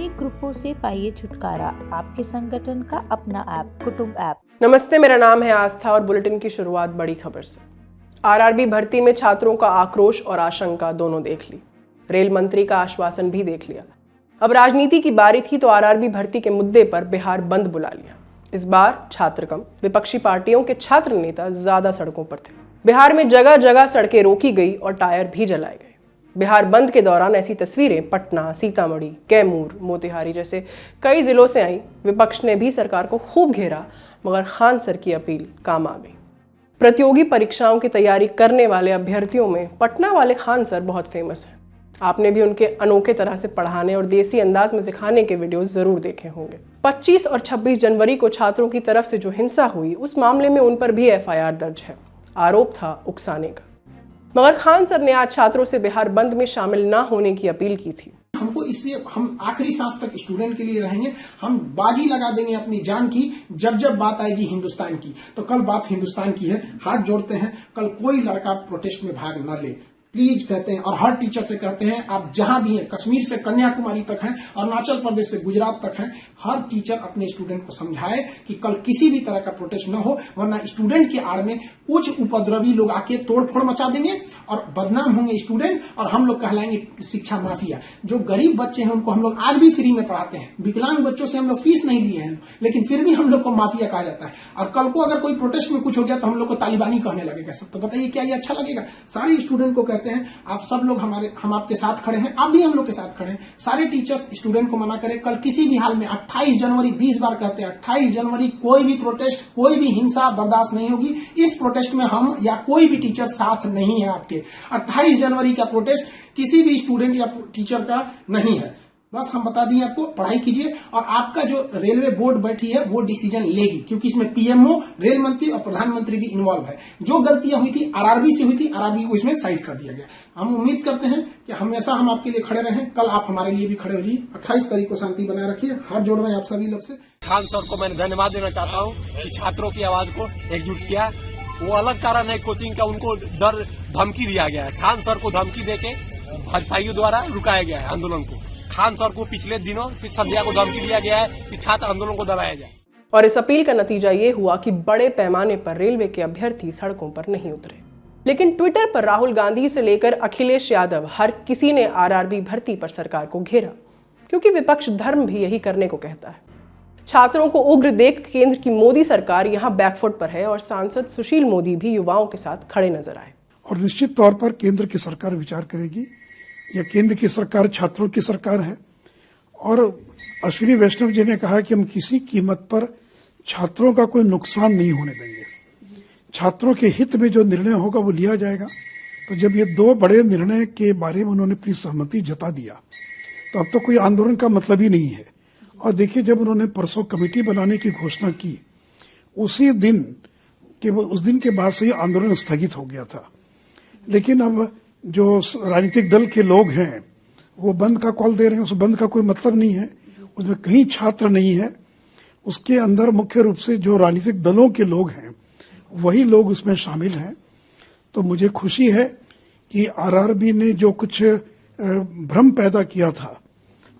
धार्मिक ग्रुपों से पाइए छुटकारा, आपके संगठन का अपना ऐप कुटुंब ऐप। नमस्ते, मेरा नाम है आस्था और बुलेटिन की शुरुआत बड़ी खबर से। आरआरबी भर्ती में छात्रों का आक्रोश और आशंका दोनों देख ली। रेल मंत्री का आश्वासन भी देख लिया। अब राजनीति की बारी थी तो आरआरबी भर्ती के मुद्दे पर बिहार बंद बुला लिया। इस बार छात्र कम, विपक्षी पार्टियों के छात्र नेता ज्यादा सड़कों पर थे। बिहार में जगह जगह सड़कें रोकी गई और टायर भी जलाए गए। बिहार बंद के दौरान ऐसी तस्वीरें पटना, सीतामढ़ी, कैमूर, मोतिहारी जैसे कई जिलों से आई। विपक्ष ने भी सरकार को खूब घेरा, मगर खान सर की अपील काम आ गई। प्रतियोगी परीक्षाओं की तैयारी करने वाले अभ्यर्थियों में पटना वाले खान सर बहुत फेमस हैं। आपने भी उनके अनोखे तरह से पढ़ाने और देसी अंदाज में सिखाने के वीडियो जरूर देखे होंगे। 25 और 26 जनवरी को छात्रों की तरफ से जो हिंसा हुई, उस मामले में उन पर भी एफआईआर दर्ज है। आरोप था उकसाने का। मगर खान सर ने आज छात्रों से बिहार बंद में शामिल न होने की अपील की थी। हमको इससे हम आखिरी सांस तक स्टूडेंट के लिए रहेंगे। हम बाजी लगा देंगे अपनी जान की। जब बात आएगी हिंदुस्तान की, तो कल बात हिंदुस्तान की है। हाथ जोड़ते हैं, कल कोई लड़का प्रोटेस्ट में भाग न ले, प्लीज कहते हैं। और हर टीचर से कहते हैं, आप जहां भी हैं, कश्मीर से कन्याकुमारी तक हैं, अरुणाचल प्रदेश से गुजरात तक हैं, हर टीचर अपने स्टूडेंट को समझाए कि कल किसी भी तरह का प्रोटेस्ट न हो, वरना स्टूडेंट के आड़ में कुछ उपद्रवी लोग आके तोड़फोड़ मचा देंगे और बदनाम होंगे स्टूडेंट, और हम लोग कहलाएंगे शिक्षा माफिया। जो गरीब बच्चे हैं उनको हम लोग आज भी फ्री में पढ़ाते हैं। विकलांग बच्चों से हम लोग फीस नहीं लिए हैं, लेकिन फिर भी हम लोग को माफिया कहा जाता है। और कल को अगर कोई प्रोटेस्ट में कुछ हो गया तो हम लोग को तालिबानी कहने लगेगा सब। तो बताइए क्या ये अच्छा लगेगा? सारे स्टूडेंट को कहते हैं, आप सब लोग हम आपके साथ खड़े हैं, आप भी हम लोग के साथ खड़े हैं। सारे टीचर्स स्टूडेंट को मना करें, कल किसी भी हाल में 28 जनवरी 20 बार कहते हैं, 28 जनवरी कोई भी प्रोटेस्ट, कोई भी हिंसा बर्दाश्त नहीं होगी। इस प्रोटेस्ट में हम या कोई भी टीचर साथ नहीं है आपके। 28 जनवरी का प्रोटेस्ट किसी भी स्टूडेंट या टीचर का नहीं है। बस हम बता दिए आपको, पढ़ाई कीजिए। और आपका जो रेलवे बोर्ड बैठी है वो डिसीजन लेगी, क्योंकि इसमें पीएमओ, रेल मंत्री और प्रधानमंत्री भी इन्वॉल्व है। जो गलतियां हुई थी आरआरबी से हुई थी, आरआरबी को इसमें साइड कर दिया गया। हम उम्मीद करते हैं कि हमेशा हम आपके लिए खड़े रहें। कल आप हमारे लिए भी खड़े हो जाइए। 28 तारीख को शांति बनाए रखिए। हाथ जोड़ रहे हैं आप सभी लोग से। खान सर को मैंने धन्यवाद देना चाहता हूँ कि छात्रों की आवाज को एकजुट किया। वो अलग कारण है कोचिंग का, उनको डर धमकी दिया गया है। खान सर को धमकी देके भाजपाइयों द्वारा रुकाया गया है आंदोलन को। खान सर को पिछले दिनों संध्या को धमकी दिया गया है कि छात्र आंदोलन को दबाया जाए। और इस अपील का नतीजा ये हुआ कि बड़े पैमाने पर रेलवे के अभ्यर्थी सड़कों पर नहीं उतरे। लेकिन ट्विटर पर राहुल गांधी से लेकर अखिलेश यादव, हर किसी ने आरआरबी भर्ती पर सरकार को घेरा, क्योंकि विपक्ष धर्म भी यही करने को कहता है। छात्रों को उग्र देख केंद्र की मोदी सरकार यहाँ बैकफुट पर है और सांसद सुशील मोदी भी युवाओं के साथ खड़े नजर आए। और निश्चित तौर पर केंद्र की सरकार विचार करेगी। यह केंद्र की सरकार छात्रों की सरकार है। और अश्विनी वैष्णव जी ने कहा कि हम किसी कीमत पर छात्रों का कोई नुकसान नहीं होने देंगे। छात्रों के हित में जो निर्णय होगा वो लिया जाएगा। तो जब ये दो बड़े निर्णय के बारे में उन्होंने अपनी सहमति जता दिया, तो अब तो कोई आंदोलन का मतलब ही नहीं है। और देखिए, जब उन्होंने परसों कमेटी बनाने की घोषणा की, उस दिन के बाद से ये आंदोलन स्थगित हो गया था। लेकिन अब जो राजनीतिक दल के लोग हैं वो बंद का कॉल दे रहे हैं। उस बंद का कोई मतलब नहीं है, उसमें कहीं छात्र नहीं है। उसके अंदर मुख्य रूप से जो राजनीतिक दलों के लोग हैं वही लोग उसमें शामिल हैं। तो मुझे खुशी है कि आरआरबी ने जो कुछ भ्रम पैदा किया था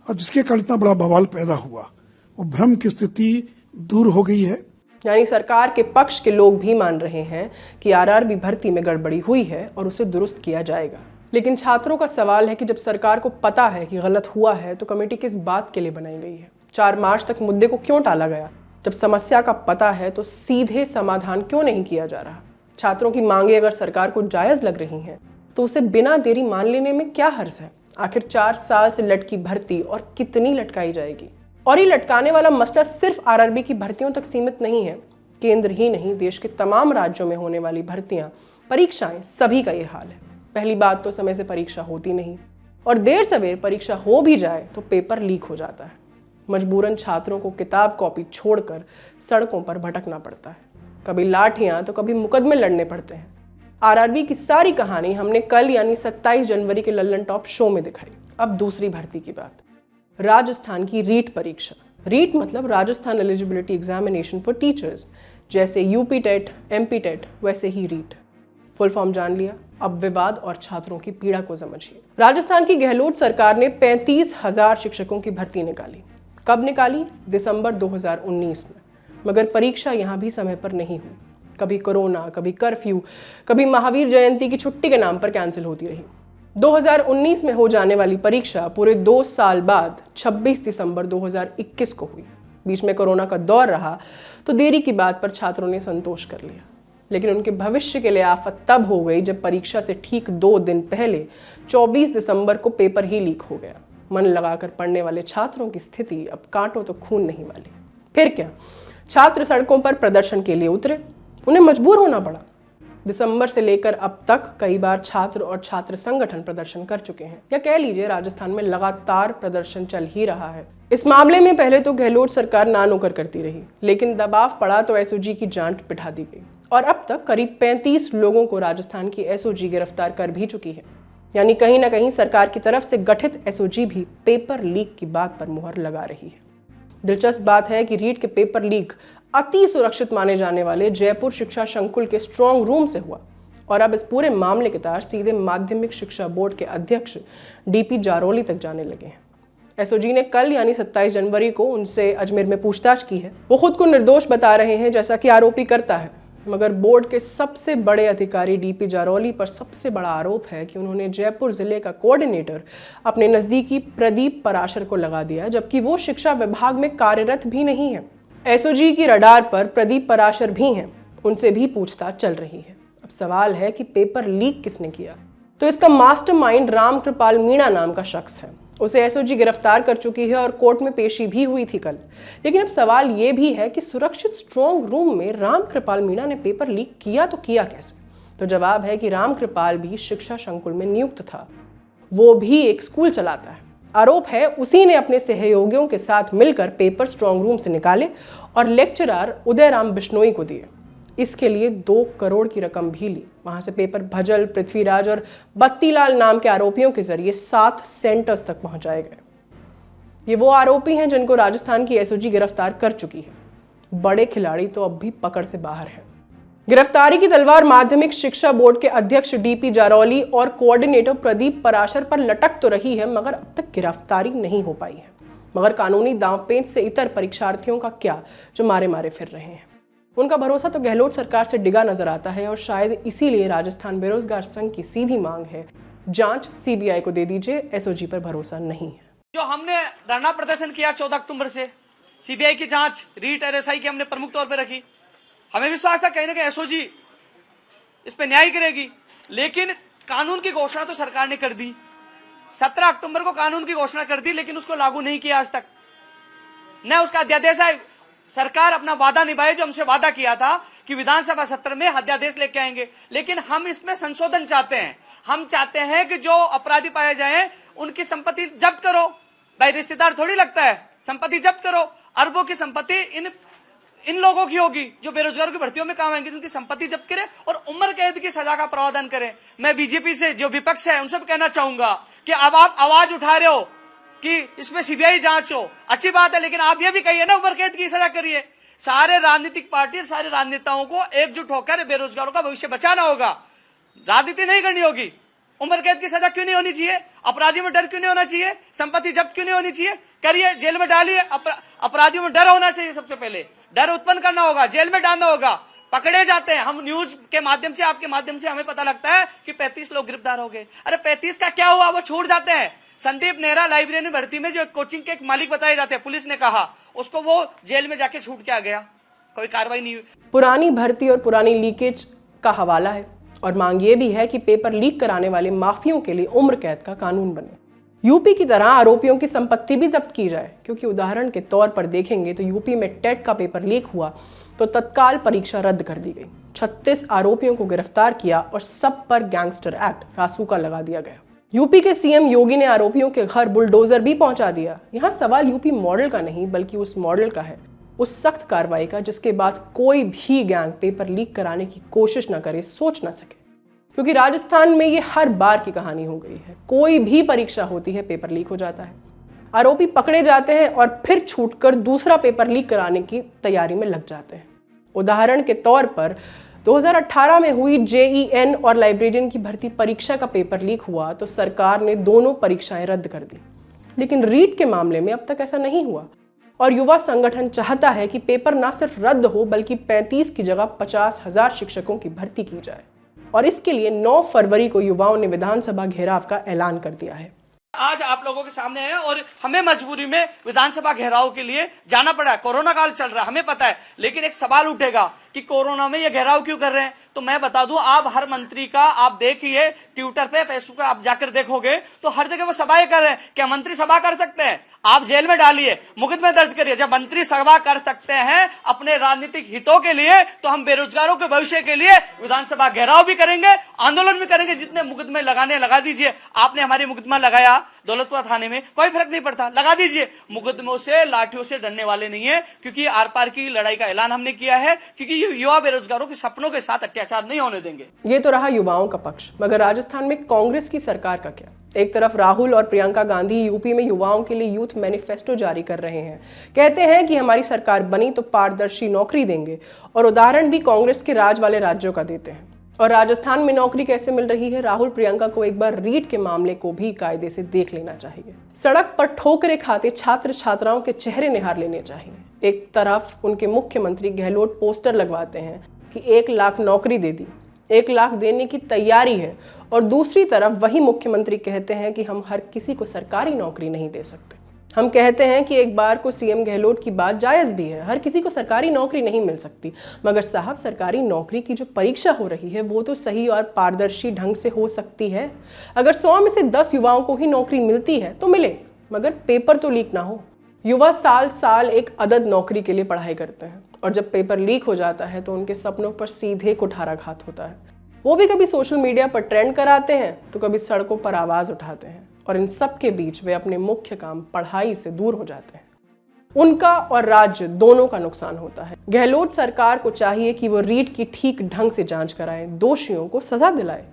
और जिसके कारण इतना बड़ा बवाल पैदा हुआ, वो भ्रम की स्थिति दूर हो गई है। यानी सरकार के पक्ष के लोग भी मान रहे हैं कि आरआरबी भर्ती में गड़बड़ी हुई है और उसे दुरुस्त किया जाएगा। लेकिन छात्रों का सवाल है कि जब सरकार को पता है कि गलत हुआ है तो कमेटी किस बात के लिए बनाई गई है? 4 मार्च तक मुद्दे को क्यों टाला गया? जब समस्या का पता है तो सीधे समाधान क्यों नहीं किया जा रहा? छात्रों की मांगे अगर सरकार को जायज लग रही हैं तो उसे बिना देरी मान लेने में क्या हर्ज है? आखिर 4 साल से लटकी भर्ती और कितनी लटकाई जाएगी? और ये लटकाने वाला मसला सिर्फ आरआरबी की भर्तियों तक सीमित नहीं है। केंद्र ही नहीं, देश के तमाम राज्यों में होने वाली भर्तियां, परीक्षाएं, सभी का ये हाल है। पहली बात तो समय से परीक्षा होती नहीं, और देर सवेर परीक्षा हो भी जाए तो पेपर लीक हो जाता है। मजबूरन छात्रों को किताब कॉपी छोड़कर सड़कों पर भटकना पड़ता है। कभी लाठियां तो कभी मुकदमे लड़ने पड़ते हैं। आरआरबी की सारी कहानी हमने कल यानी 27 जनवरी के लल्लन टॉप शो में दिखाई। अब दूसरी भर्ती की बात, राजस्थान की रीट परीक्षा। रीट मतलब Rajasthan eligibility examination for teachers. जैसे यूपी टेट, एमपी टेट, वैसे ही रीट। फुल फॉर्म जान लिया, अब विवाद और छात्रों की पीड़ा को समझिए। राजस्थान की गहलोत सरकार ने 35,000 शिक्षकों की भर्ती निकाली। कब निकाली? दिसंबर 2019 में। मगर परीक्षा यहां भी समय पर नहीं हुई। कभी कोरोना, कभी कर्फ्यू, कभी महावीर जयंती की छुट्टी के नाम पर कैंसिल होती रही। 2019 में हो जाने वाली परीक्षा पूरे 2 साल बाद 26 दिसंबर 2021 को हुई। बीच में कोरोना का दौर रहा तो देरी की बात पर छात्रों ने संतोष कर लिया, लेकिन उनके भविष्य के लिए आफत तब हो गई जब परीक्षा से ठीक 2 दिन पहले 24 दिसंबर को पेपर ही लीक हो गया। मन लगाकर पढ़ने वाले छात्रों की स्थिति अब काटो तो खून नहीं वाली। फिर क्या, छात्र सड़कों पर प्रदर्शन के लिए उतरे, उन्हें मजबूर होना पड़ा। दिसंबर से लेकर अब तक कई बार छात्र और छात्र संगठन प्रदर्शन कर चुके हैं, या कह लीजिए राजस्थान में लगातार प्रदर्शन चल ही रहा है। इस मामले में पहले तो गहलोत सरकार ना नुकर करती रही, लेकिन दबाव पड़ा तो एसओजी की जांच बिठा दी गई और अब तक करीब 35 लोगों को राजस्थान की एसओजी गिरफ्तार कर भी चुकी है। यानी कहीं ना कहीं सरकार की तरफ से गठित एसओजी भी पेपर लीक की बात पर मुहर लगा रही है। दिलचस्प बात है कि रीट के पेपर लीक अति सुरक्षित माने जाने वाले जयपुर शिक्षा संकुल के स्ट्रॉन्ग रूम से हुआ और अब इस पूरे मामले के तार सीधे माध्यमिक शिक्षा बोर्ड के अध्यक्ष डीपी जारोली तक जाने लगे हैं। एसओजी ने कल यानी 27 जनवरी को उनसे अजमेर में पूछताछ की है। वो खुद को निर्दोष बता रहे हैं जैसा कि आरोपी करता है, मगर बोर्ड के सबसे बड़े अधिकारी डीपी जारोली पर सबसे बड़ा आरोप है कि उन्होंने जयपुर जिले का कोऑर्डिनेटर अपने नजदीकी प्रदीप पराशर को लगा दिया, जबकि वो शिक्षा विभाग में कार्यरत भी नहीं है। एसओजी की रडार पर प्रदीप पराशर भी हैं, उनसे भी पूछताछ चल रही है। अब सवाल है कि पेपर लीक किसने किया? तो इसका मास्टरमाइंड रामकृपाल मीणा नाम का शख्स है। उसे एसओजी गिरफ्तार कर चुकी है और कोर्ट में पेशी भी हुई थी कल। लेकिन अब सवाल यह भी है कि सुरक्षित स्ट्रॉन्ग रूम में रामकृपाल मीणा ने पेपर लीक किया तो किया कैसे? तो जवाब है कि रामकृपाल भी शिक्षा संकुल में नियुक्त था, वो भी एक स्कूल चलाता है। आरोप है उसी ने अपने सहयोगियों के साथ मिलकर पेपर स्ट्रॉन्ग रूम से निकाले और लेक्चरर उदयराम बिश्नोई को दिए। इसके लिए 2 करोड़ की रकम भी ली। वहां से पेपर भजल, पृथ्वीराज और बत्तीलाल नाम के आरोपियों के जरिए 7 सेंटर्स तक पहुंचाए गए। ये वो आरोपी हैं जिनको राजस्थान की एसओजी गिरफ्तार कर चुकी है। बड़े खिलाड़ी तो अब भी पकड़ से बाहर है। गिरफ्तारी की तलवार माध्यमिक शिक्षा बोर्ड के अध्यक्ष डीपी जारोली और कोऑर्डिनेटर प्रदीप पराशर पर लटक तो रही है, मगर अब तक गिरफ्तारी नहीं हो पाई है। मगर कानूनी दांवपेच से इतर परीक्षार्थियों का क्या, जो मारे मारे फिर रहे हैं। उनका भरोसा तो गहलोत सरकार से डिगा नजर आता है और शायद इसीलिए राजस्थान बेरोजगार संघ की सीधी मांग है, जांच सीबीआई को दे दीजिए, एसओजी पर भरोसा नहीं है। जो हमने धरना प्रदर्शन किया 14 अक्टूबर से, सीबीआई की जांच रीट आरएसआई की हमने प्रमुख तौर पर रखी। हमें विश्वास था कहीं ना कहीं एसओजी इस पे न्याय करेगी, लेकिन कानून की घोषणा तो सरकार ने कर दी। 17 अक्टूबर को कानून की घोषणा कर दी, लेकिन उसको लागू नहीं किया आज तक, न उसका अध्यादेश है। सरकार अपना वादा निभाए जो हमसे वादा किया था कि विधानसभा सत्र में अध्यादेश लेके आएंगे, लेकिन हम इसमें संशोधन चाहते हैं। हम चाहते हैं कि जो अपराधी पाए जाए उनकी संपत्ति जब्त करो। भाई रिश्तेदार थोड़ी लगता है, संपत्ति जब्त करो। अरबों की संपत्ति इन लोगों की होगी जो बेरोजगारों की भर्तियों में काम आएंगे, उनकी संपत्ति जब्त करें और उम्र कैद की सजा का प्रावधान करें। मैं बीजेपी से, जो विपक्ष है, उनसे भी कहना चाहूंगा कि अब आप आवाज उठा रहे हो कि इसमें सीबीआई जांच हो, अच्छी बात है, लेकिन आप ये भी कहिए ना उम्र कैद की सजा करिए। सारे राजनीतिक पार्टी, सारे राजनेताओं को एकजुट होकर बेरोजगारों का भविष्य बचाना होगा, राजनीति नहीं करनी होगी। उम्र कैद की सजा क्यों नहीं होनी चाहिए? अपराधियों में डर क्यों नहीं होना चाहिए? संपत्ति जब्त क्यों नहीं होनी चाहिए? करिए, जेल में डालिए। अपराधियों में डर होना चाहिए, सबसे पहले डर उत्पन्न करना होगा, जेल में डालना होगा। पकड़े जाते हैं, हम न्यूज के माध्यम से, आपके माध्यम से हमें पता लगता है कि 35 लोग गिरफ्तार हो गए। अरे 35 का क्या हुआ? वो छूट जाते हैं। संदीप नेहरा लाइब्रेरी भर्ती में जो कोचिंग के एक मालिक बताए जाते हैं, पुलिस ने कहा उसको वो जेल में जाके छूट के आ गया, कोई कार्रवाई नहीं हुई। पुरानी भर्ती और पुरानी लीकेज का हवाला है और मांग ये भी है कि पेपर लीक कराने वाले माफियों के लिए उम्र कैद का कानून बने। यूपी की तरह आरोपियों की संपत्ति भी जब्त की जाए, क्योंकि उदाहरण के तौर पर देखेंगे तो यूपी में टेट का पेपर लीक हुआ तो तत्काल परीक्षा रद्द कर दी गई। 36 आरोपियों को गिरफ्तार किया और सब पर गैंगस्टर एक्ट रासुका लगा दिया गया। यूपी के सीएम योगी ने आरोपियों के घर बुलडोजर भी पहुंचा दिया। यहाँ सवाल यूपी मॉडल का नहीं, बल्कि उस मॉडल का है, उस सख्त कार्रवाई का जिसके बाद कोई भी गैंग पेपर लीक कराने की कोशिश न करे, सोच न सके। क्योंकि राजस्थान में ये हर बार की कहानी हो गई है। कोई भी परीक्षा होती है, पेपर लीक हो जाता है, आरोपी पकड़े जाते हैं और फिर छूटकर दूसरा पेपर लीक कराने की तैयारी में लग जाते हैं। उदाहरण के तौर पर 2018 में हुई JEN और लाइब्रेरियन की भर्ती परीक्षा का पेपर लीक हुआ तो सरकार ने दोनों परीक्षाएं रद्द कर दी। लेकिन रीट के मामले में अब तक ऐसा नहीं हुआ और युवा संगठन चाहता है कि पेपर ना सिर्फ रद्द हो बल्कि 35 की जगह 50,000 शिक्षकों की भर्ती की जाए। और इसके लिए 9 फरवरी को युवाओं ने विधानसभा घेराव का ऐलान कर दिया है। आज आप लोगों के सामने है और हमें मजबूरी में विधानसभा घेराव के लिए जाना पड़ा। कोरोना काल चल रहा है, हमें पता है, लेकिन एक सवाल उठेगा कि कोरोना में ये घेराव क्यों कर रहे हैं। तो मैं बता दूं, आप हर मंत्री का आप देखिए, ट्विटर पे, फेसबुक पे आप जाकर देखोगे तो हर जगह वो सभाएं कर रहे हैं। क्या मंत्री सभा कर सकते हैं? आप जेल में डालिए, मुकदमे दर्ज करिए। जब मंत्री सभा कर सकते हैं अपने राजनीतिक हितों के लिए, तो हम बेरोजगारों के भविष्य के लिए विधानसभा घेराव भी करेंगे, आंदोलन भी करेंगे। जितने मुकदमे लगाने लगा दीजिए। आपने हमारी मुकदमा लगाया दौलतपुर थाने में, कोई फर्क नहीं पड़ता, लगा दीजिए। मुकदमों से, लाठियों से डरने वाले नहीं है, क्योंकि आर पार की लड़ाई का ऐलान हमने किया है, क्योंकि युवा बेरोजगारों के सपनों के साथ अत्याचार नहीं होने देंगे। ये तो रहा युवाओं का पक्ष, मगर राजस्थान में कांग्रेस की सरकार का क्या? एक तरफ राहुल और प्रियंका गांधी यूपी में युवाओं के लिए यूथ मैनिफेस्टो जारी कर रहे हैं। कहते हैं कि हमारी सरकार बनी तो पारदर्शी नौकरी देंगे, और उदाहरण भी कांग्रेस के राज वाले राज्यों का देते हैं। और राजस्थान में नौकरी कैसे मिल रही है, राहुल प्रियंका को एक बार रीट के मामले को भी कायदे से देख लेना चाहिए। सड़क पर ठोकरें खाते छात्र छात्राओं के चेहरे निहार लेने चाहिए। एक तरफ उनके मुख्यमंत्री गहलोत पोस्टर लगवाते हैं कि 1 लाख नौकरी दे दी, 1 लाख देने की तैयारी है, और दूसरी तरफ वही मुख्यमंत्री कहते हैं कि हम हर किसी को सरकारी नौकरी नहीं दे सकते। हम कहते हैं कि एक बार को सीएम गहलोत की बात जायज़ भी है, हर किसी को सरकारी नौकरी नहीं मिल सकती, मगर साहब सरकारी नौकरी की जो परीक्षा हो रही है वो तो सही और पारदर्शी ढंग से हो सकती है। अगर 100 में से 10 युवाओं को ही नौकरी मिलती है तो मिले, मगर पेपर तो लीक ना हो। युवा साल साल एक अदद नौकरी के लिए पढ़ाई करते हैं, और जब पेपर लीक हो जाता है तो उनके सपनों पर सीधे कुठाराघात होता है। वो भी कभी सोशल मीडिया पर ट्रेंड कराते हैं तो कभी सड़कों पर आवाज़ उठाते हैं, और इन सब के बीच वे अपने मुख्य काम पढ़ाई से दूर हो जाते हैं। उनका और राज्य दोनों का नुकसान होता है। गहलोत सरकार को चाहिए कि वो रीट की ठीक ढंग से जांच कराए, दोषियों को सजा दिलाए।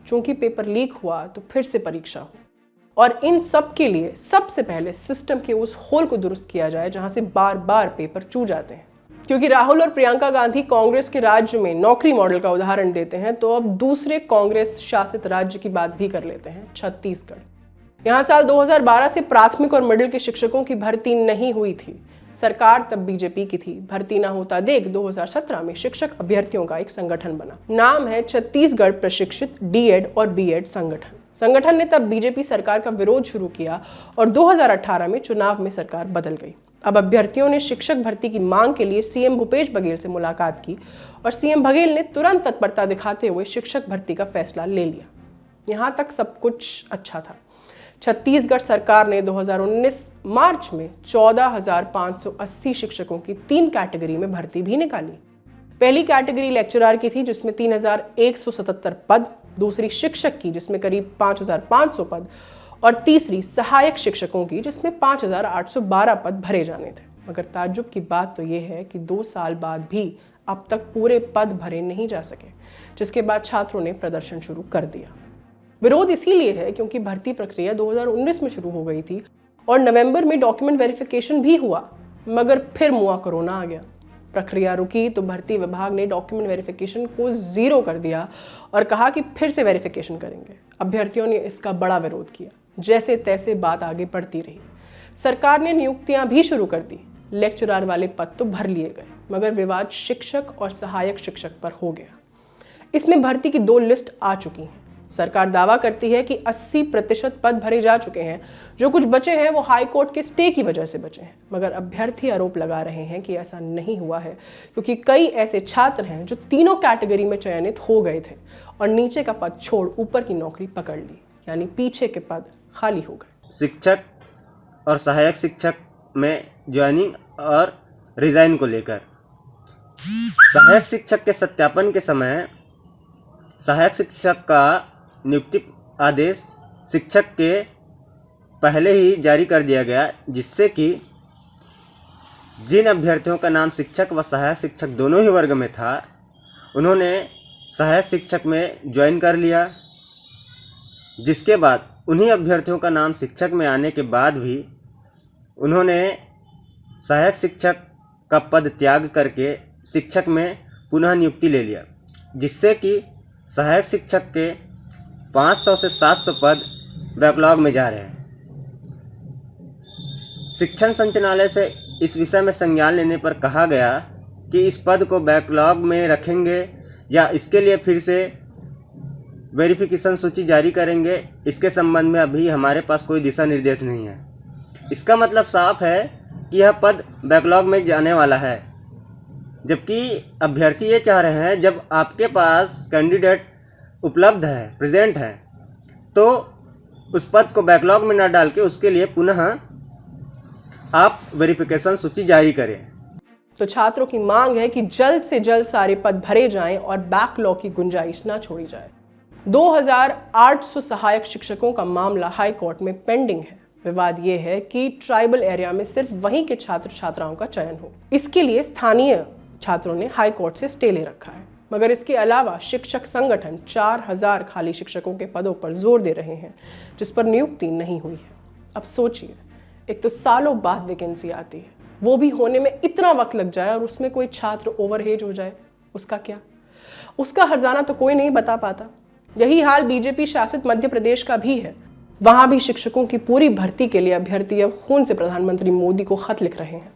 चूंकि पेपर लीक हुआ तो फिर से परीक्षा हो, और इन सब के लिए सबसे पहले सिस्टम के उस होल को दुरुस्त किया जाए जहां से बार बार पेपर चूक जाते हैं। क्योंकि राहुल और प्रियंका गांधी कांग्रेस के राज्य में नौकरी मॉडल का उदाहरण देते हैं, तो अब दूसरे कांग्रेस शासित राज्य की बात भी कर लेते हैं, छत्तीसगढ़। यहाँ साल 2012 से प्राथमिक और मिडिल के शिक्षकों की भर्ती नहीं हुई थी। सरकार तब बीजेपी की थी। भर्ती ना होता देख 2017 में शिक्षक अभ्यर्थियों का एक संगठन बना। नाम है छत्तीसगढ़ प्रशिक्षित डीएड और बीएड संगठन। संगठन ने तब बीजेपी सरकार का विरोध शुरू किया, और 2018 में चुनाव में सरकार बदल गई। अब अभ्यर्थियों ने शिक्षक भर्ती की मांग के लिए सीएम भूपेश बघेल से मुलाकात की, और सीएम बघेल ने तुरंत तत्परता दिखाते हुए शिक्षक भर्ती का फैसला ले लिया। यहाँ तक सब कुछ अच्छा था। छत्तीसगढ़ सरकार ने 2019 मार्च में 14,580 शिक्षकों की 3 कैटेगरी में भर्ती भी निकाली। पहली कैटेगरी लेक्चरर की थी जिसमें 3,177 पद, दूसरी शिक्षक की जिसमें करीब 5,500 पद, और तीसरी सहायक शिक्षकों की जिसमें 5,812 पद भरे जाने थे। मगर ताज्जुब की बात तो ये है कि 2 साल बाद भी अब तक पूरे पद भरे नहीं जा सके, जिसके बाद छात्रों ने प्रदर्शन शुरू कर दिया। विरोध इसीलिए है क्योंकि भर्ती प्रक्रिया 2019 में शुरू हो गई थी, और नवंबर में डॉक्यूमेंट वेरिफिकेशन भी हुआ, मगर फिर मुआ कोरोना आ गया। प्रक्रिया रुकी तो भर्ती विभाग ने डॉक्यूमेंट वेरिफिकेशन को 0 कर दिया और कहा कि फिर से वेरिफिकेशन करेंगे। अभ्यर्थियों ने इसका बड़ा विरोध किया। जैसे तैसे बात आगे बढ़ती रही। सरकार ने नियुक्तियां भी शुरू कर दी। लेक्चरर वाले पद तो भर लिए गए, मगर विवाद शिक्षक और सहायक शिक्षक पर हो गया। इसमें भर्ती की 2 लिस्ट आ चुकी हैं। सरकार दावा करती है कि 80% पद भरे जा चुके हैं, जो कुछ बचे हैं वो हाई कोर्ट के स्टे की वजह से बचे हैं। मगर अभ्यर्थी आरोप लगा रहे हैं कि ऐसा नहीं हुआ है, क्योंकि कई ऐसे छात्र हैं जो तीनों कैटेगरी में चयनित हो गए थे और नीचे का पद छोड़ ऊपर की नौकरी पकड़ ली, यानी पीछे के पद खाली हो गए। शिक्षक और सहायक शिक्षक में ज्वाइनिंग और रिजाइन को लेकर सहायक शिक्षक के सत्यापन के समय सहायक शिक्षक का नियुक्ति आदेश शिक्षक के पहले ही जारी कर दिया गया, जिससे कि जिन अभ्यर्थियों का नाम शिक्षक व सहायक शिक्षक दोनों ही वर्ग में था, उन्होंने सहायक शिक्षक में ज्वाइन कर लिया। जिसके बाद उन्हीं अभ्यर्थियों का नाम शिक्षक में आने के बाद भी उन्होंने सहायक शिक्षक का पद त्याग करके शिक्षक में पुनः नियुक्ति ले लिया। जिससे कि सहायक शिक्षक के 500 से 700 पद बैकलॉग में जा रहे हैं। शिक्षण संचालनालय से इस विषय में संज्ञान लेने पर कहा गया कि इस पद को बैकलॉग में रखेंगे या इसके लिए फिर से वेरिफिकेशन सूची जारी करेंगे, इसके संबंध में अभी हमारे पास कोई दिशा निर्देश नहीं है। इसका मतलब साफ है कि यह पद बैकलॉग में जाने वाला है, जबकि अभ्यर्थी ये चाह रहे हैं जब आपके पास कैंडिडेट उपलब्ध है, प्रेजेंट है, तो उस पद को बैकलॉग में न डाल के उसके लिए पुनः आप वेरिफिकेशन सूची जारी करें। तो छात्रों की मांग है कि जल्द से जल्द सारे पद भरे जाएं और बैकलॉग की गुंजाइश न छोड़ी जाए। 2800 सहायक शिक्षकों का मामला हाई कोर्ट में पेंडिंग है। विवाद ये है कि ट्राइबल एरिया में सिर्फ वहीं के छात्र छात्राओं का चयन हो। इसके लिए स्थानीय छात्रों ने हाई कोर्ट से स्टे ले रखा है, मगर इसके अलावा शिक्षक संगठन 4000 खाली शिक्षकों के पदों पर जोर दे रहे हैं, जिस पर नियुक्ति नहीं हुई है। अब सोचिए, एक तो सालों बाद वैकेंसी आती है, वो भी होने में इतना वक्त लग जाए और उसमें कोई छात्र ओवरहेज हो जाए, उसका क्या? उसका हर्जाना तो कोई नहीं बता पाता। यही हाल बीजेपी शासित मध्य प्रदेश का भी है। वहां भी शिक्षकों की पूरी भर्ती के लिए अभ्यर्थी अब खून से प्रधानमंत्री मोदी को खत लिख रहे हैं,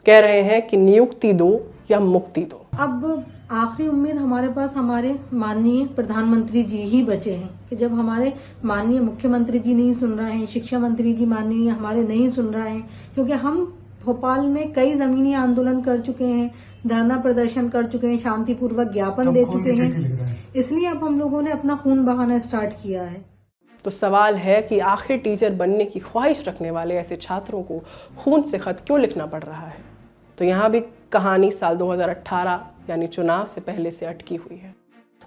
कह रहे हैं कि नियुक्ति दो या मुक्ति दो। अब आखिरी उम्मीद हमारे पास हमारे माननीय प्रधानमंत्री जी ही बचे हैं कि जब हमारे माननीय मुख्यमंत्री जी नहीं सुन रहे हैं, शिक्षा मंत्री जी माननीय हमारे नहीं सुन रहे हैं, क्योंकि हम भोपाल में कई जमीनी आंदोलन कर चुके हैं, धरना प्रदर्शन कर चुके हैं, शांतिपूर्वक ज्ञापन दे चुके हैं, इसलिए अब हम लोगों ने अपना खून बहाना स्टार्ट किया है। तो सवाल है कि आखिर टीचर बनने की ख्वाहिश रखने वाले ऐसे छात्रों को खून से खत क्यों लिखना पड़ रहा है? तो यहाँ भी कहानी साल 2018 यानी चुनाव से पहले से अटकी हुई है।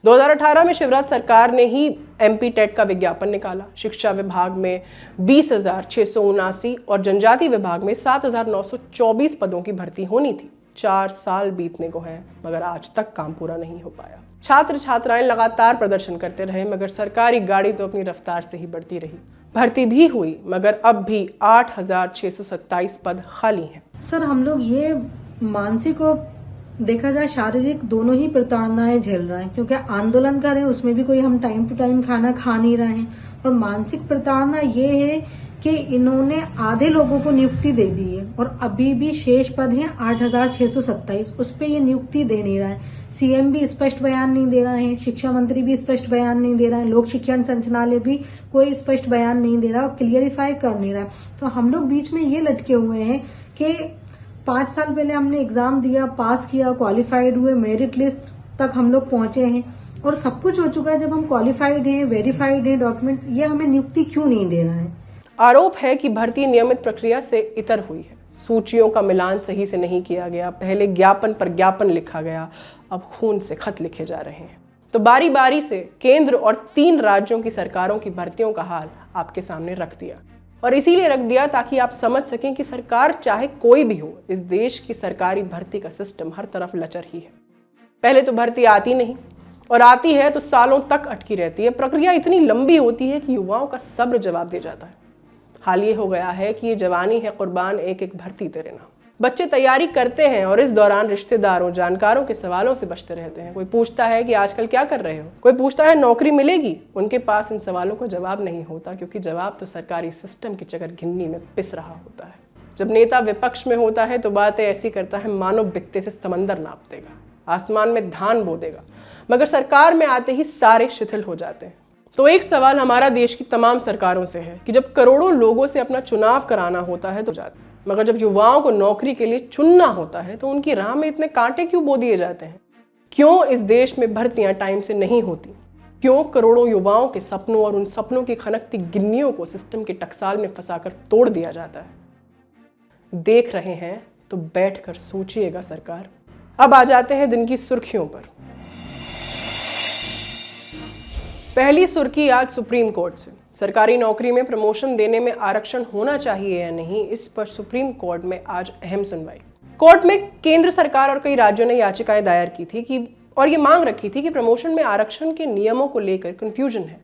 2018 में शिवराज सरकार ने ही MP टेट का विज्ञापन निकाला। शिक्षा विभाग में 20,679 और जनजाति विभाग में 7,924 पदों की भर्ती होनी थी। 4 साल बीतने को है, मगर आज तक काम पूरा नहीं हो पाया। छात्र छात्राएं लगातार प्रदर्शन करते रहे, मगर सरकारी गाड़ी तो अपनी रफ्तार से ही बढ़ती रही। भर्ती भी हुई, मगर अब भी 8,627 पद खाली हैं। सर, हम लोग ये मानसिक और देखा जाए शारीरिक दोनों ही प्रताड़नाएं झेल रहे हैं, क्योंकि आंदोलन कर रहे हैं उसमें भी कोई हम टाइम टू टाइम खाना खा नहीं रहे हैं। और मानसिक प्रताड़ना ये है कि इन्होंने आधे लोगों को नियुक्ति दे दी है और अभी भी शेष पद हैं 8,627, उस पर ये नियुक्ति दे नहीं रहा है। CM भी स्पष्ट बयान नहीं दे रहा है, शिक्षा मंत्री भी स्पष्ट बयान नहीं दे रहा है, लोक शिक्षण संचालनालय भी कोई स्पष्ट बयान नहीं दे रहा और क्लियरिफाई कर नहीं रहा। तो हम लोग बीच में ये लटके हुए हैं कि 5 साल पहले हमने एग्जाम दिया, पास किया, क्वालिफाइड हुए, मेरिट लिस्ट तक हम लोग पहुंचे हैं और सब कुछ हो चुका है। जब हम क्वालिफाइड हैं, वेरीफाइड हैं, डॉक्यूमेंट, ये हमें नियुक्ति क्यों नहीं दे रहा है? आरोप है कि भर्ती नियमित प्रक्रिया से इतर हुई है। सूचियों का मिलान सही से नहीं किया गया, पहले ज्ञापन पर ज्ञापन लिखा गया, अब खून से खत लिखे जा रहे हैं। तो बारी बारी से केंद्र और 3 राज्यों की सरकारों की भर्तियों का हाल आपके सामने रख दिया, और इसीलिए रख दिया ताकि आप समझ सकें कि सरकार चाहे कोई भी हो, इस देश की सरकारी भर्ती का सिस्टम हर तरफ लचर ही है। पहले तो भर्ती आती नहीं, और आती है तो सालों तक अटकी रहती है। प्रक्रिया इतनी लंबी होती है कि युवाओं का सब्र जवाब दे जाता है। हाल ये हो गया है कि ये जवानी है कुर्बान, एक एक भर्ती तेरे नाम। बच्चे तैयारी करते हैं और इस दौरान रिश्तेदारों जानकारों के सवालों से बचते रहते हैं। कोई पूछता है कि आजकल क्या कर रहे हो, कोई पूछता है नौकरी मिलेगी। उनके पास इन सवालों का जवाब नहीं होता, क्योंकि जवाब तो सरकारी सिस्टम की चकर घिन्नी में पिस रहा होता है। जब नेता विपक्ष में होता है तो बातें ऐसी करता है मानो बित्ते से समंदर नाप देगा, आसमान में धान बो देगा, मगर सरकार में आते ही सारे शिथिल हो जाते हैं। तो एक सवाल हमारा देश की तमाम सरकारों से है कि जब करोड़ों लोगों से अपना चुनाव कराना होता है तो जाते, मगर जब युवाओं को नौकरी के लिए चुनना होता है तो उनकी राह में इतने कांटे क्यों बो दिए जाते हैं? क्यों इस देश में भर्तियां टाइम से नहीं होती? क्यों करोड़ों युवाओं के सपनों और उन सपनों की खनकती गिन्नियों को सिस्टम के टकसाल में फंसाकर तोड़ दिया जाता है? देख रहे हैं तो बैठकर सोचिएगा सरकार। अब आ जाते हैं दिन की सुर्खियों पर। पहली सुर्खी आज सुप्रीम कोर्ट से। सरकारी नौकरी में प्रमोशन देने में आरक्षण होना चाहिए या नहीं, इस पर सुप्रीम कोर्ट में आज अहम सुनवाई। कोर्ट में केंद्र सरकार और कई राज्यों ने याचिकाएं दायर की थी और ये मांग रखी थी कि प्रमोशन में आरक्षण के नियमों को लेकर कंफ्यूजन है,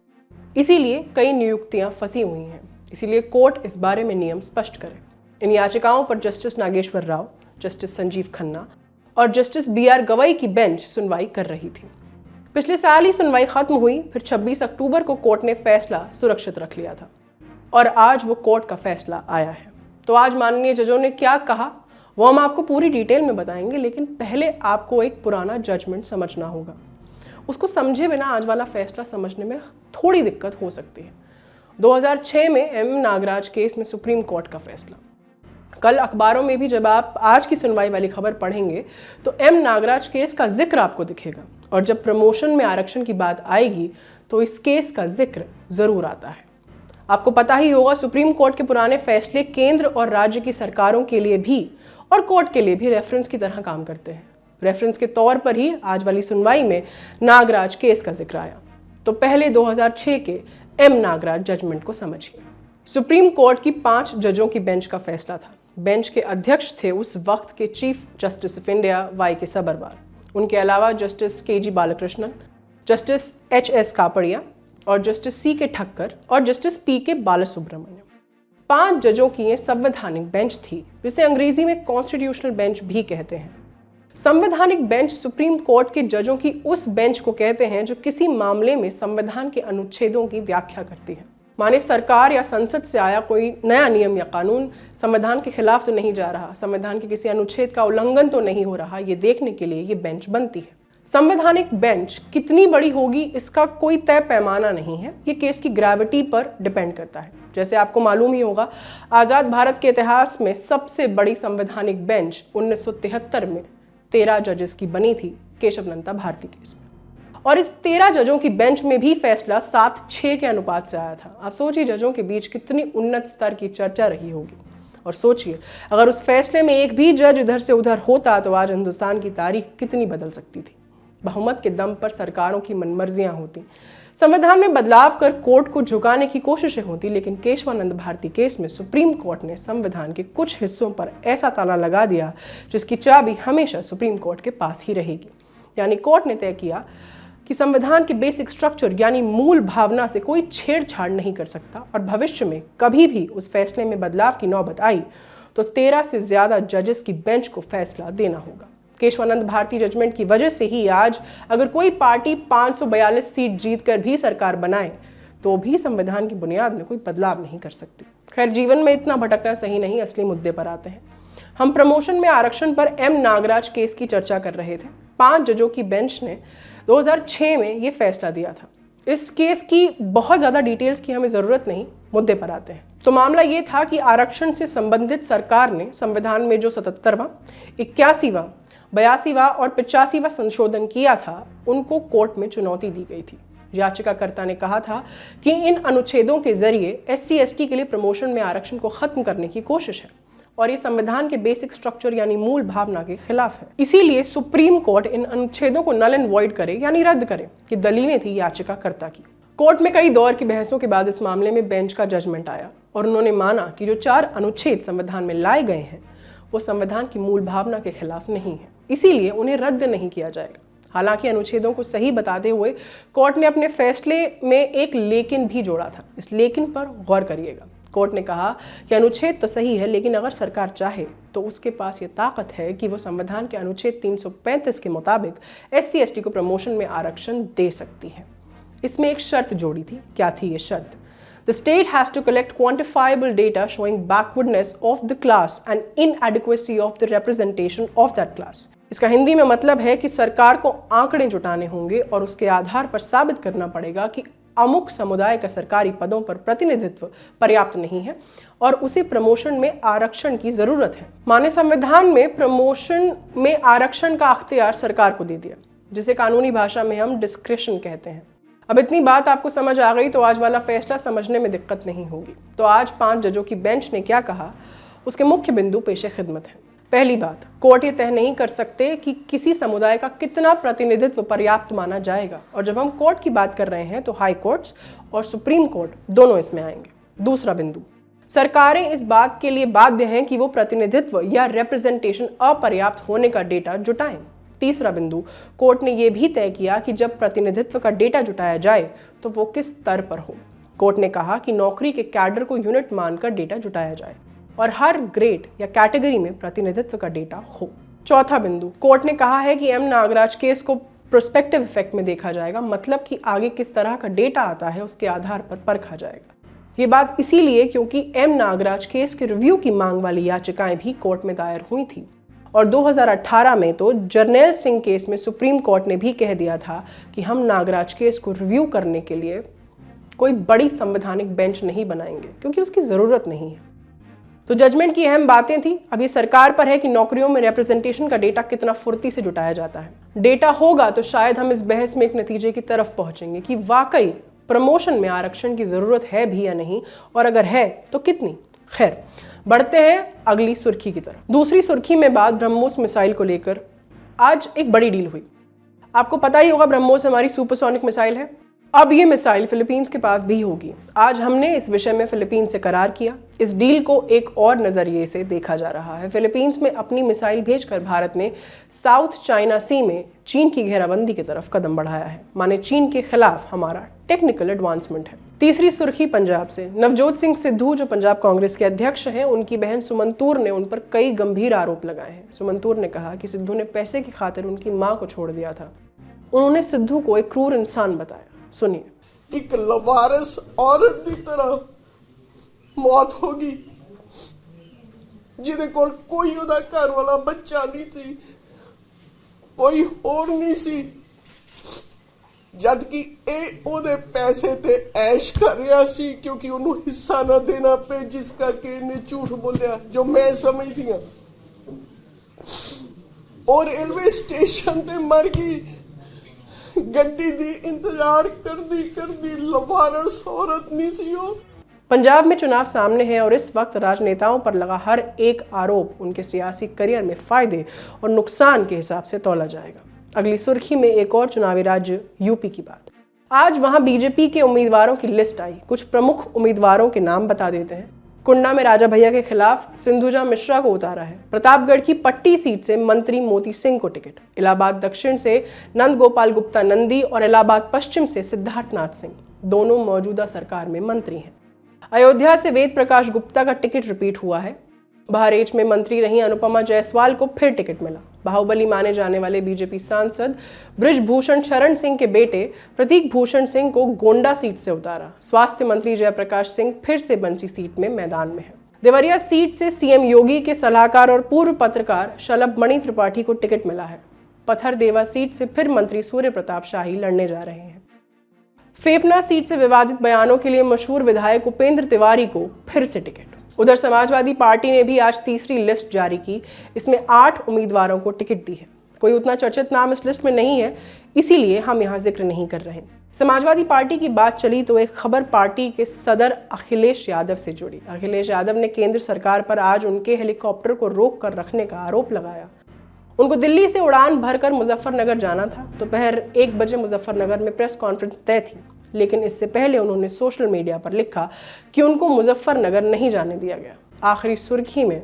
इसीलिए कई नियुक्तियां फंसी हुई हैं। इसीलिए कोर्ट इस बारे में नियम स्पष्ट करे। इन याचिकाओं पर जस्टिस नागेश्वर राव, जस्टिस संजीव खन्ना और जस्टिस BR गवई की बेंच सुनवाई कर रही थी। पिछले साल ही सुनवाई खत्म हुई, फिर 26 अक्टूबर को कोर्ट ने फैसला सुरक्षित रख लिया था और आज वो कोर्ट का फैसला आया है। तो आज माननीय जजों ने क्या कहा वो हम आपको पूरी डिटेल में बताएंगे, लेकिन पहले आपको एक पुराना जजमेंट समझना होगा। उसको समझे बिना आज वाला फैसला समझने में थोड़ी दिक्कत हो सकती है। 2006 में एम नागराज केस में सुप्रीम कोर्ट का फैसला। कल अखबारों में भी जब आप आज की सुनवाई वाली खबर पढ़ेंगे तो एम नागराज केस का जिक्र आपको दिखेगा, और जब प्रमोशन में आरक्षण की बात आएगी तो इस केस का जिक्र जरूर आता है। आपको पता ही होगा सुप्रीम कोर्ट के पुराने फैसले केंद्र और राज्य की सरकारों के लिए भी और कोर्ट के लिए भी रेफरेंस की तरह काम करते हैं। रेफरेंस के तौर पर ही आज वाली सुनवाई में नागराज केस का जिक्र आया। तो पहले 2006 के एम नागराज जजमेंट को समझिए। सुप्रीम कोर्ट की 5 जजों की बेंच का फैसला था। बेंच के अध्यक्ष थे उस वक्त के chief justice of India Y K. Sabharwal. उनके अलावा justice K G. Balakrishnan, justice H S. Kapadia और जस्टिस सी.के. ठक्कर और जस्टिस पी.के. बालासुब्रमण्यम। 5 जजों की ये संवैधानिक बेंच थी, जिसे अंग्रेजी में कॉन्स्टिट्यूशनल बेंच भी कहते हैं। संवैधानिक बेंच सुप्रीम कोर्ट के जजों की उस बेंच को कहते हैं जो किसी मामले में संविधान के अनुच्छेदों की व्याख्या करती है। माने सरकार या संसद से आया कोई नया नियम या कानून संविधान के खिलाफ तो नहीं जा रहा, संविधान के किसी अनुच्छेद का उल्लंघन तो नहीं हो रहा, ये देखने के लिए ये बेंच बनती है। संवैधानिक बेंच कितनी बड़ी होगी इसका कोई तय पैमाना नहीं है, ये केस की ग्रेविटी पर डिपेंड करता है। जैसे आपको मालूम ही होगा, आज़ाद भारत के इतिहास में सबसे बड़ी संवैधानिक बेंच 1973 में 13 जजेस की बनी थी केशवनंदा भारती केस में, और इस 13 जजों की बेंच में भी फैसला 7-6 के अनुपात से आया था। आप सोचिए जजों के बीच कितनी उन्नत स्तर की चर्चा रही होगी, और सोचिए अगर उस फैसले में एक भी जज इधर से उधर होता तो आज हिंदुस्तान की तारीख कितनी बदल सकती थी। बहुमत के दम पर सरकारों की मनमर्जियां होती, संविधान में बदलाव कर कोर्ट को झुकाने की कोशिशें होती, लेकिन केशवानंद भारती केस में सुप्रीम कोर्ट ने संविधान के कुछ हिस्सों पर ऐसा ताला लगा दिया जिसकी चाबी हमेशा सुप्रीम कोर्ट के पास ही रहेगी। यानी कोर्ट ने तय किया कि संविधान के बेसिक स्ट्रक्चर यानी मूल भावना से कोई छेड़छाड़ नहीं कर सकता, और भविष्य में कभी भी उस फैसले में बदलाव की नौबत आई तो 13 से ज्यादा जजेस की बेंच को फैसला देना होगा। केशवानंद भारती जजमेंट की वजह से ही आज अगर कोई पार्टी 542 सीट जीतकर भी सरकार बनाए तो भी संविधान की बुनियाद में कोई बदलाव नहीं कर सकती। खैर, जीवन में इतना भटकना सही नहीं, असली मुद्दे पर आते हैं। हम प्रमोशन में आरक्षण पर एम नागराज केस की चर्चा कर रहे थे। 5 जजों की बेंच ने 2006 में ये फैसला दिया था। इस केस की बहुत ज़्यादा डिटेल्स की हमें ज़रूरत नहीं, मुद्दे पर आते हैं। तो मामला ये था कि आरक्षण से संबंधित सरकार ने संविधान में जो 77वां, 81वां, 82वां और 85वां संशोधन किया था, उनको कोर्ट में चुनौती दी गई थी। याचिकाकर्ता ने कहा था कि इन अनुच्छेदों के जरिए SC/ST के लिए प्रमोशन में आरक्षण को खत्म करने की कोशिश है और ये संविधान के बेसिक स्ट्रक्चर यानी मूल भावना के खिलाफ है। इसीलिए सुप्रीम कोर्ट इन अनुच्छेदों को नल एंड वॉइड करे यानी रद्द करे, ये दलीलें थी याचिकाकर्ता की। कोर्ट में कई दौर की बहसों के बाद इस मामले में बेंच का जजमेंट आया और उन्होंने माना कि जो 4 अनुच्छेद संविधान में लाए गए हैं वो संविधान की मूल भावना के खिलाफ नहीं है, इसीलिए उन्हें रद्द नहीं किया जाएगा। हालांकि अनुच्छेदों को सही बताते हुए कोर्ट ने अपने फैसले में एक लेकिन भी जोड़ा था। इस लेकिन पर गौर करिएगा। कोर्ट ने कहा कि अनुच्छेद तो सही है, लेकिन अगर सरकार चाहे तो उसके पास ये ताकत है कि वो संविधान के अनुच्छेद 335 के मुताबिक SC/ST को प्रमोशन में आरक्षण दे सकती है। इसमें एक शर्त जोड़ी थी। क्या थी ये शर्त? The state has to collect quantifiable data showing backwardness of the class and inadequacy of the representation of that class. इसका हिंदी में मतलब है कि सरकार को आंकड़े जुटाने होंगे और उसके आधार पर साबित करना पड़ेगा कि अमुक समुदाय का सरकारी पदों पर प्रतिनिधित्व पर्याप्त नहीं है और उसे प्रमोशन में आरक्षण की जरूरत है। माने संविधान में प्रमोशन में आरक्षण का अख्तियार सरकार को दे दिया, जिसे कानूनी भाषा में हम डिस्क्रेशन कहते हैं। अब इतनी बात आपको समझ आ गई तो आज वाला फैसला समझने में दिक्कत नहीं होगी। तो आज 5 जजों की बेंच ने क्या कहा, उसके मुख्य बिंदु पेशे खिदमत हैं। पहली बात, कोर्ट ये तय नहीं कर सकते कि किसी समुदाय का कितना प्रतिनिधित्व पर्याप्त माना जाएगा, और जब हम कोर्ट की बात कर रहे हैं तो हाई कोर्ट्स और सुप्रीम कोर्ट दोनों इसमें आएंगे। दूसरा बिंदु, सरकारें इस बात के लिए बाध्य हैं कि वो प्रतिनिधित्व या रिप्रेजेंटेशन अपर्याप्त होने का डेटा जुटाएं। तीसरा बिंदु, कोर्ट ने यह भी तय किया कि जब प्रतिनिधित्व का डेटा जुटाया जाए तो वो किस स्तर पर हो। कोर्ट ने कहा कि नौकरी के कैडर को यूनिट मानकर डेटा जुटाया जाए और हर ग्रेड या कैटेगरी में प्रतिनिधित्व का डेटा हो। चौथा बिंदु, कोर्ट ने कहा है कि एम नागराज केस को प्रोस्पेक्टिव इफेक्ट में देखा जाएगा, मतलब कि आगे किस तरह का डेटा आता है उसके आधार पर परखा जाएगा। ये बात इसीलिए क्योंकि एम नागराज केस के रिव्यू की मांग वाली याचिकाएं भी कोर्ट में दायर हुई थी और 2018 में तो जर्नैल सिंह केस में सुप्रीम कोर्ट ने भी कह दिया था कि हम नागराज केस को रिव्यू करने के लिए कोई बड़ी संवैधानिक बेंच नहीं बनाएंगे क्योंकि उसकी ज़रूरत नहीं है। तो जजमेंट की अहम बातें थी। अब ये सरकार पर है कि नौकरियों में रिप्रेजेंटेशन का डेटा कितना फुर्ती से जुटाया जाता है। डेटा होगा तो शायद हम इस बहस में एक नतीजे की तरफ पहुंचेंगे कि वाकई प्रमोशन में आरक्षण की ज़रूरत है भी या नहीं, और अगर है तो कितनी। खैर, बढ़ते हैं अगली सुर्खी की तरफ। दूसरी सुर्खी में बात ब्रह्मोस मिसाइल को लेकर आज एक बड़ी डील हुई। आपको पता ही होगा ब्रह्मोस हमारी सुपरसोनिक मिसाइल है। अब ये मिसाइल फिलीपींस के पास भी होगी। आज हमने इस विषय में फिलीपींस से करार किया। इस डील को एक और नजरिए से देखा जा रहा है। फिलीपींस में अपनी मिसाइल भेजकर भारत ने साउथ चाइना सी में चीन की घेराबंदी की तरफ कदम बढ़ाया है। माने चीन के खिलाफ हमारा टेक्निकल एडवांसमेंट है। तीसरी सुर्खी पंजाब से। नवजोत सिंह सिद्धू जो पंजाब कांग्रेस के अध्यक्ष हैं, उनकी बहन सुमंतूर ने उन पर कई गंभीर आरोप लगाए हैं। सुमंतूर ने कहा कि सिद्धू ने पैसे की खातिर उनकी मां को छोड़ दिया था। उन्होंने सिद्धू को एक क्रूर इंसान बताया। सुनिए। एक लवारिस औरत की तरह मौत होगी जिहदे कोल कोई उहदा घर वाला बच्चा नहीं सी, कोई होर नहीं सी, जबकि ਇਹ ਉਹਦੇ पैसे ते ऐश कर रहा सी क्योंकि ਉਹਨੂੰ हिस्सा ना देना पे, जिस करके ਇਹਨੇ झूठ बोलिया जो मैं समझदी हां। और रेलवे स्टेशन ते मर गई, गड्डी दी इंतजार करदी लवारस औरत नहीं सी हो। पंजाब में चुनाव सामने है और इस वक्त राजनेताओं पर लगा हर एक आरोप उनके सियासी करियर में फायदे और नुकसान के हिसाब से तौला जाएगा। अगली सुर्खी में एक और चुनावी राज्य यूपी की बात। आज वहां बीजेपी के उम्मीदवारों की लिस्ट आई। कुछ प्रमुख उम्मीदवारों के नाम बता देते हैं। कुंडा में राजा भैया के खिलाफ सिंधुजा मिश्रा को उतारा है। प्रतापगढ़ की पट्टी सीट से मंत्री मोती सिंह को टिकट। इलाहाबाद दक्षिण से नंद गोपाल गुप्ता नंदी और इलाहाबाद पश्चिम से सिद्धार्थनाथ सिंह, दोनों मौजूदा सरकार में मंत्री हैं। अयोध्या से वेद प्रकाश गुप्ता का टिकट रिपीट हुआ है। बहरेच में मंत्री रही अनुपमा जायसवाल को फिर टिकट मिला। बाहुबली माने जाने वाले बीजेपी सांसद बृजभूषण शरण सिंह के बेटे प्रतीक भूषण सिंह को गोंडा सीट से उतारा। स्वास्थ्य मंत्री जयप्रकाश सिंह फिर से बंसी सीट में मैदान में है। देवरिया सीट से सीएम योगी के सलाहकार और पूर्व पत्रकार शलभमणि त्रिपाठी को टिकट मिला है। पत्थरदेवा सीट से फिर मंत्री सूर्य प्रताप शाही लड़ने जा रहे हैं। फेफना सीट से विवादित बयानों के लिए मशहूर विधायक उपेंद्र तिवारी को फिर से टिकट। उधर समाजवादी पार्टी ने भी आज तीसरी लिस्ट जारी की। इसमें 8 उम्मीदवारों को टिकट दी है। कोई उतना चर्चित नाम इस लिस्ट में नहीं है, इसीलिए हम यहाँ जिक्र नहीं कर रहे। समाजवादी पार्टी की बात चली तो एक खबर पार्टी के सदर अखिलेश यादव से जुड़ी। अखिलेश यादव ने केंद्र सरकार पर आज उनके हेलीकॉप्टर को रोक कर रखने का आरोप लगाया। उनको दिल्ली से उड़ान भरकर मुजफ्फरनगर जाना था। दोपहर 1 बजे मुजफ्फरनगर में प्रेस कॉन्फ्रेंस तय थी, लेकिन इससे पहले उन्होंने सोशल मीडिया पर लिखा कि उनको मुजफ्फरनगर नहीं जाने दिया गया। आखिरी सुर्खी में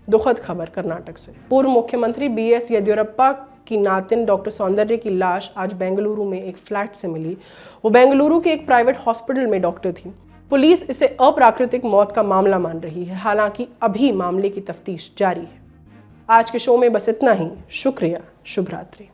दुखद खबर कर्नाटक से। पूर्व मुख्यमंत्री बीएस येदियुरप्पा की नातिन डॉक्टर सौंदर्य की लाश आज बेंगलुरु में एक फ्लैट से मिली। वो बेंगलुरु के एक प्राइवेट हॉस्पिटल में डॉक्टर थी। पुलिस इसे अप्राकृतिक मौत का मामला मान रही है। हालांकि अभी मामले की तफ्तीश जारी है। आज के शो में बस इतना ही। शुक्रिया। शुभ रात्रि।